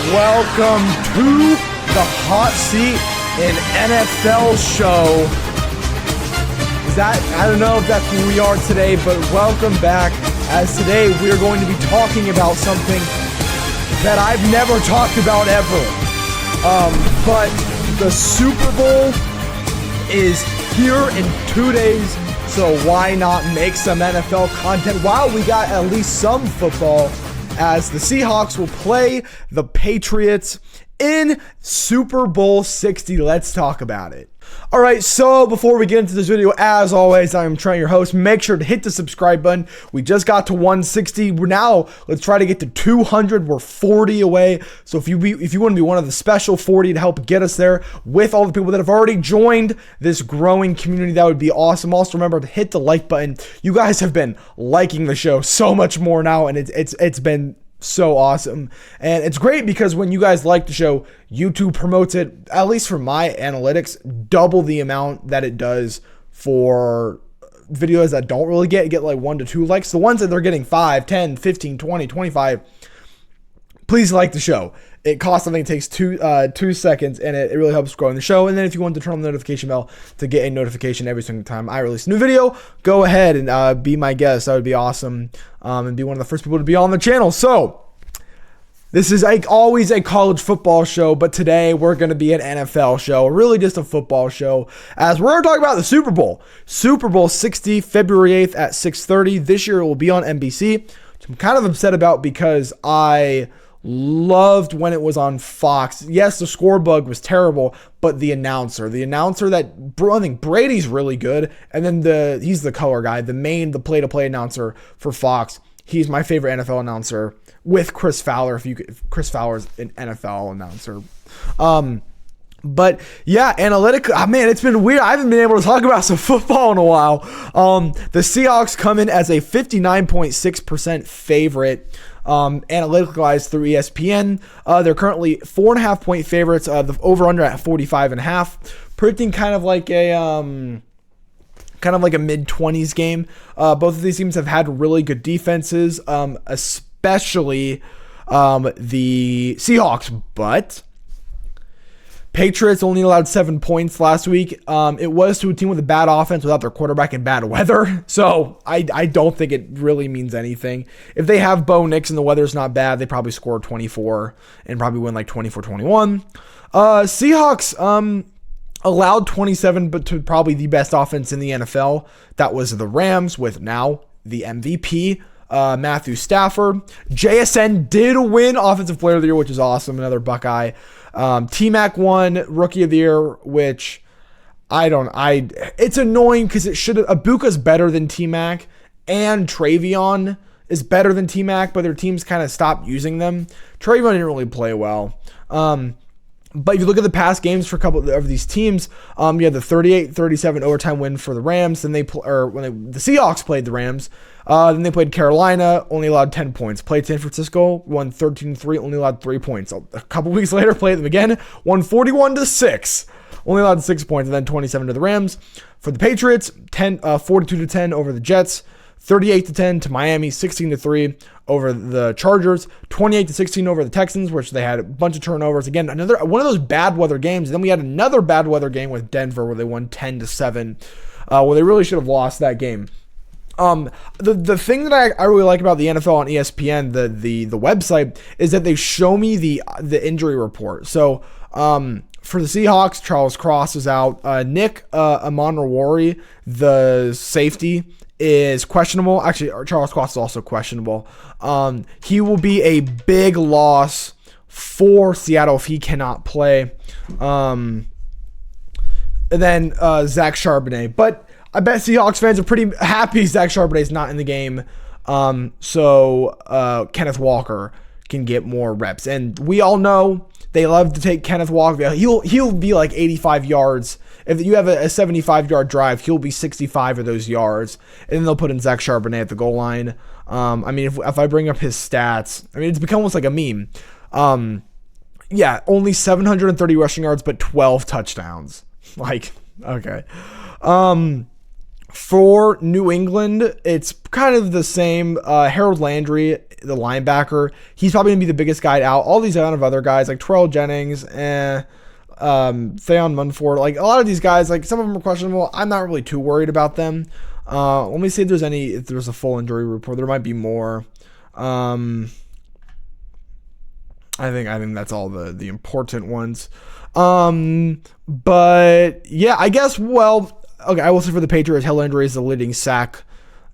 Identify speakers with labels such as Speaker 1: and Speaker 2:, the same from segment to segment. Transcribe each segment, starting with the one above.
Speaker 1: Welcome to the Hot Seat in NFL show. I don't know if that's who we are today, but welcome back, as today we are going to be talking about something that I've never talked about ever. But the Super Bowl is here in 2 days, so why not make some NFL content while we got at least some football, as the Seahawks will play the Patriots in Super Bowl 60. Let's talk about it. All right, so before we get into this video, as always, I'm Trent, your host. Make sure to hit the subscribe button. We just got to 160. Let's try to get to 200. We're 40 away. So if you want to be one of the special 40 to help get us there with all the people that have already joined this growing community, that would be awesome. Also, remember to hit the like button. You guys have been liking the show so much more now, and it's been so awesome. And it's great because when you guys like the show, YouTube promotes it, at least for my analytics, double the amount that it does for videos that don't really get like 1 to 2 likes. The ones that they're getting 5, 10, 15, 20, 25, please like the show. It costs something. It takes 2 seconds, and it really helps growing the show. And then if you want to turn on the notification bell to get a notification every single time I release a new video, go ahead and be my guest. That would be awesome, and be one of the first people to be on the channel. So this is always a college football show, but today we're going to be an NFL show, really just a football show, as we're going to talk about the Super Bowl. Super Bowl 60, February 8th at 6:30. This year it will be on NBC, which I'm kind of upset about because I loved when it was on Fox. Yes, the score bug was terrible, but the announcer that, I think Brady's really good, and then he's the color guy, the play-to-play announcer for Fox. He's my favorite NFL announcer, with Chris Fowler. If Chris Fowler's an NFL announcer. But yeah, analytic. Man, it's been weird. I haven't been able to talk about some football in a while. The Seahawks come in as a 59.6% favorite. Analytical-wise through ESPN. They're currently 4.5 point favorites. The over-under at 45.5. Predicting kind of like a mid-20s game. Both of these teams have had really good defenses, especially the Seahawks, but Patriots only allowed 7 points last week. It was to a team with a bad offense without their quarterback and bad weather. So I don't think it really means anything. If they have Bo Nix and the weather's not bad, they probably score 24 and probably win like 24-21. Seahawks allowed 27, but to probably the best offense in the NFL. That was the Rams, with now the MVP, Matthew Stafford. JSN did win Offensive Player of the Year, which is awesome. Another Buckeye. T-Mac won Rookie of the Year, which it's annoying because Abuka's better than T-Mac, and Travion is better than T-Mac, but their teams kind of stopped using them. Travion didn't really play well. But if you look at the past games for a couple of these teams, you had the 38-37 overtime win for the Rams. Then the Seahawks played the Rams. Then they played Carolina, only allowed 10 points. Played San Francisco, won 13-3, only allowed 3 points. A couple weeks later, played them again, won 41-6, only allowed 6 points, and then 27 to the Rams. For the Patriots, 42-10 over the Jets, 38-10 to Miami, 16-3 over the Chargers, 28-16 over the Texans, which they had a bunch of turnovers. Again, another one of those bad weather games. And then we had another bad weather game with Denver where they won 10-7, where they really should have lost that game. The thing that I really like about the NFL on ESPN, the website, is that they show me the injury report. So for the Seahawks, Charles Cross is out. Nick Amonrawori, the safety, is questionable. Actually, Charles Cross is also questionable. He will be a big loss for Seattle if he cannot play. And then Zach Charbonnet. But I bet Seahawks fans are pretty happy Zach Charbonnet is not in the game. So Kenneth Walker can get more reps. And we all know they love to take Kenneth Walker. He'll be like 85 yards. If you have a 75-yard drive, he'll be 65 of those yards. And then they'll put in Zach Charbonnet at the goal line. I mean, if I bring up his stats, I mean, it's become almost like a meme. Yeah, only 730 rushing yards, but 12 touchdowns. Like, okay. For New England, it's kind of the same. Harold Landry, the linebacker, he's probably going to be the biggest guy out. All these kind of other guys like Terrell Jennings and Theon Munford, like a lot of these guys, like some of them are questionable. I'm not really too worried about them. Let me see if there's a full injury report. There might be more. I think that's all the important ones. But yeah, I guess, well, okay, I will say for the Patriots, Harold Landry is the leading sack,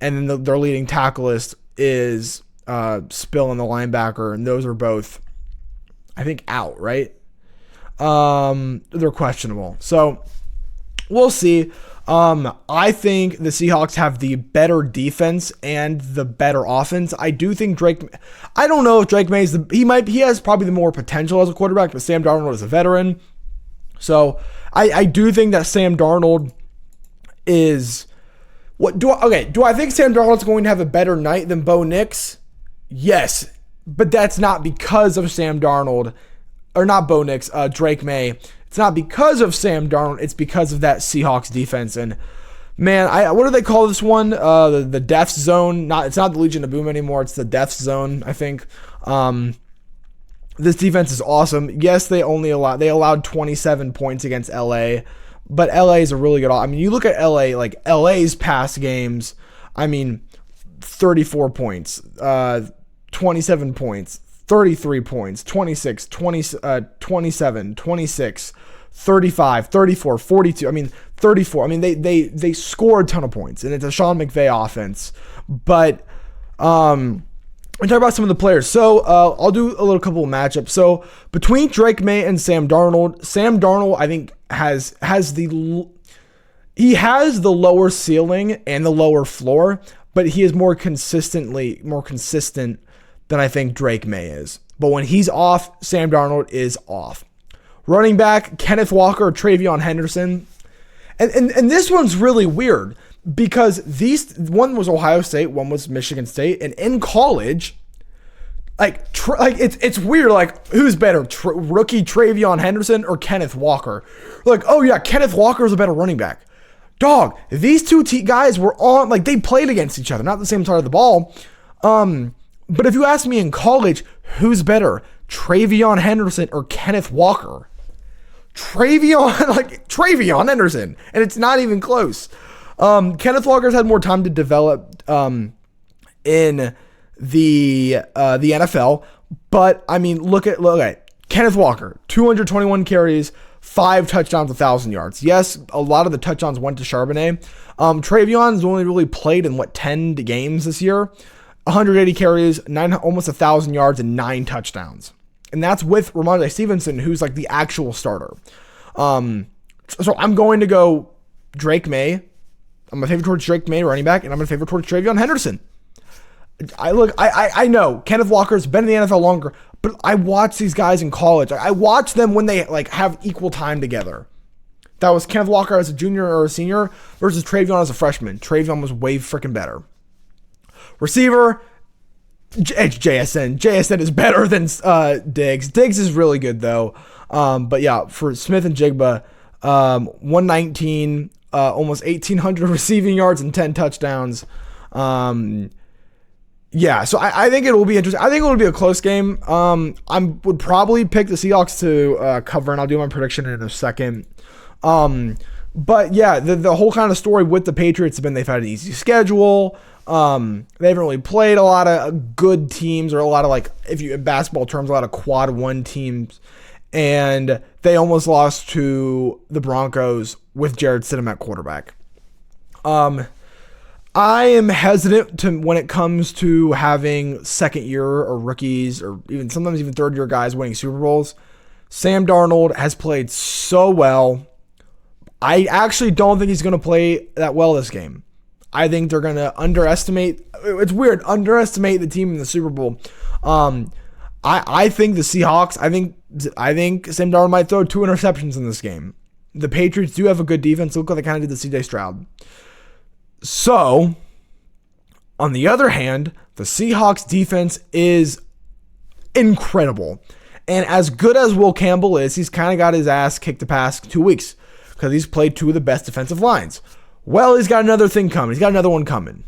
Speaker 1: and then their leading tacklist is Spill and the linebacker, and those are both, I think, out, right? They're questionable. So we'll see. I think the Seahawks have the better defense and the better offense. I do think I don't know if Drake May he has probably the more potential as a quarterback, but Sam Darnold is a veteran. So I do think that Sam Darnold is do I think Sam Darnold's going to have a better night than Bo Nix? Yes, but that's not because of Sam Darnold, or not Bo Nix, Drake May. It's not because of Sam Darnold. It's because of that Seahawks defense. And man, what do they call this one? The death zone. It's not the Legion of Boom anymore. It's the death zone, I think. This defense is awesome. Yes, they allowed 27 points against LA, but LA is a really good. I mean, you look at LA, like LA's past games. I mean, 34 points, 27 points. 33 points, 26, 27, 26, 35, 34, 42. I mean, 34. I mean, they scored a ton of points, and it's a Sean McVay offense. But we talk about some of the players. So I'll do a little couple of matchups. So between Drake May and Sam Darnold, I think has the lower ceiling and the lower floor, but he is more consistent than I think Drake May is. But when he's off, Sam Darnold is off. Running back, Kenneth Walker, Travion Henderson. And this one's really weird because one was Ohio State, one was Michigan State, and in college, it's weird, like who's better, rookie Travion Henderson or Kenneth Walker? Like, oh yeah, Kenneth Walker is a better running back. Dog, these two guys were on, like they played against each other, not the same side of the ball. But if you ask me in college, who's better, Travion Henderson or Kenneth Walker? Travion Henderson, and it's not even close. Kenneth Walker's had more time to develop in the NFL, but I mean, look at Kenneth Walker, 221 carries, 5 touchdowns, 1,000 yards. Yes, a lot of the touchdowns went to Charbonnet. Travion's only really played in 10 games this year. 180 carries, almost 1,000 yards, and 9 touchdowns. And that's with Ramondre Stevenson, who's like the actual starter. So I'm going to go Drake May. I'm going to favor towards Drake May, running back, and I'm going to favor towards Travion Henderson. I know Kenneth Walker's been in the NFL longer, but I watch these guys in college. I watch them when they have equal time together. That was Kenneth Walker as a junior or a senior versus Travion as a freshman. Travion was way freaking better. Receiver, it's JSN. JSN is better than Diggs. Diggs is really good, though. But yeah, for Smith and Jigba, 119, almost 1,800 receiving yards and 10 touchdowns. Yeah, so I think it will be interesting. I think it will be a close game. I would probably pick the Seahawks to cover, and I'll do my prediction in a second. But yeah, the whole kind of story with the Patriots has been they've had an easy schedule. They haven't really played a lot of good teams, or a lot of, if you in basketball terms, a lot of quad one teams. And they almost lost to the Broncos with Jared Stidham at quarterback. I am hesitant when it comes to having second year or rookies, or sometimes even third year guys winning Super Bowls. Sam Darnold has played so well. I actually don't think he's going to play that well this game. I think they're going to underestimate the team in the Super Bowl. I think the Seahawks, I think Sam Darnold might throw 2 interceptions in this game. The Patriots do have a good defense. Look what they kind of did to CJ Stroud. So, on the other hand, the Seahawks defense is incredible. And as good as Will Campbell is, he's kind of got his ass kicked the past 2 weeks because he's played 2 of the best defensive lines. Well, he's got another thing coming. He's got another one coming.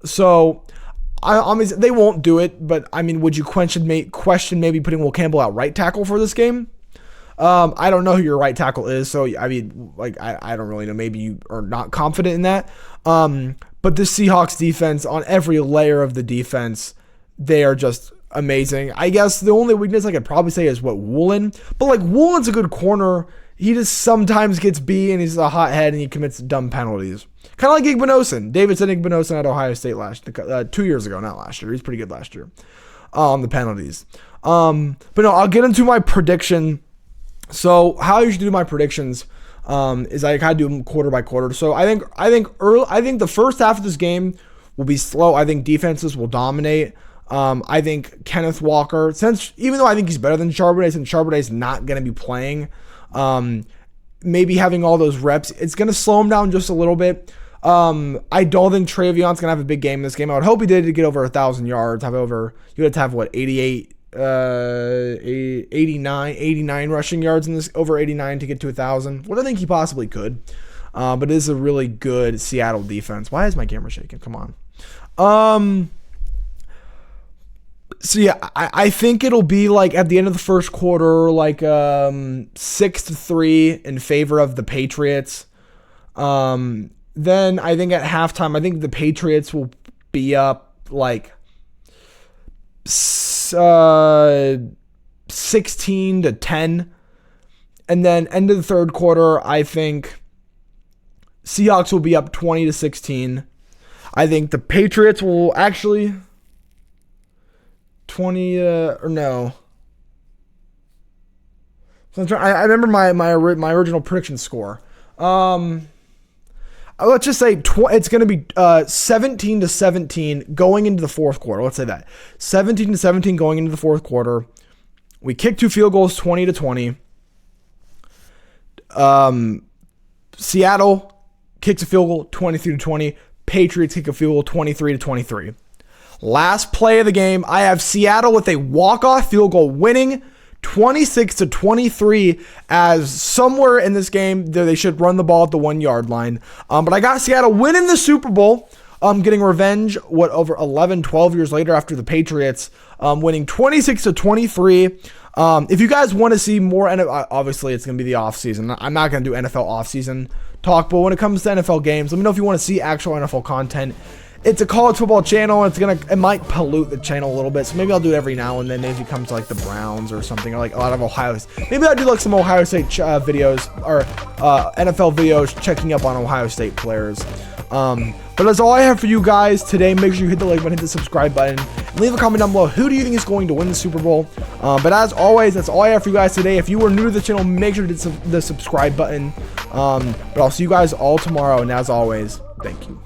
Speaker 1: So, I mean, they won't do it, but I mean, would you question maybe putting Will Campbell at right tackle for this game? I don't know who your right tackle is, so I mean, like, I don't really know. Maybe you are not confident in that. But the Seahawks defense, on every layer of the defense, they are just amazing. I guess the only weakness I could probably say is Woolen. But like, Woolen's a good corner. He just sometimes gets beat and he's a hothead and he commits dumb penalties. Kind of like Igbinosun. Davidson Igbinosun at Ohio State 2 years ago, not last year. He's pretty good last year on the penalties. But no, I'll get into my prediction. So how I usually do my predictions is I kind of do them quarter by quarter. So I think the first half of this game will be slow. I think defenses will dominate. I think Kenneth Walker, even though I think he's better than Charbonnet, since Charbonnet's not going to be playing, maybe having all those reps, it's going to slow him down just a little bit. I don't think Trayvon's going to have a big game in this game. I would hope he did to get over 1,000 yards, you would have to have 89 rushing yards in this, over 89 to get to 1,000. What I think he possibly could. But it is a really good Seattle defense. Why is my camera shaking? Come on. So yeah, I think it'll be like at the end of the first quarter, like 6-3 in favor of the Patriots. Then I think at halftime, I think the Patriots will be up like 16-10. And then end of the third quarter, I think Seahawks will be up 20-16. I think the Patriots will actually 20 or no. So I remember my original prediction score. Let's just say it's going to be 17-17 going into the fourth quarter. Let's say that 17-17 going into the fourth quarter. We kick 2 field goals, 20-20. Seattle kicks a field goal, 23-20. Patriots kick a field goal, 23-23. Last play of the game, I have Seattle with a walk-off field goal winning 26-23, as somewhere in this game they should run the ball at the 1 yard line. But I got Seattle winning the Super Bowl, getting revenge over 11-12 years later after the Patriots winning 26-23. If you guys want to see more, obviously it's going to be the offseason. I'm not going to do NFL offseason talk, but when it comes to NFL games, let me know if you want to see actual NFL content. It's a college football channel. It might pollute the channel a little bit, so maybe I'll do it every now and then if it comes to like the Browns or something, or like a lot of Ohio. Maybe I'll do like some Ohio State videos or NFL videos checking up on Ohio State players. But that's all I have for you guys today. Make sure you hit the like button, hit the subscribe button, and leave a comment down below. Who do you think is going to win the Super Bowl? But as always, that's all I have for you guys today. If you are new to the channel, make sure to hit the subscribe button. But I'll see you guys all tomorrow. And as always, thank you.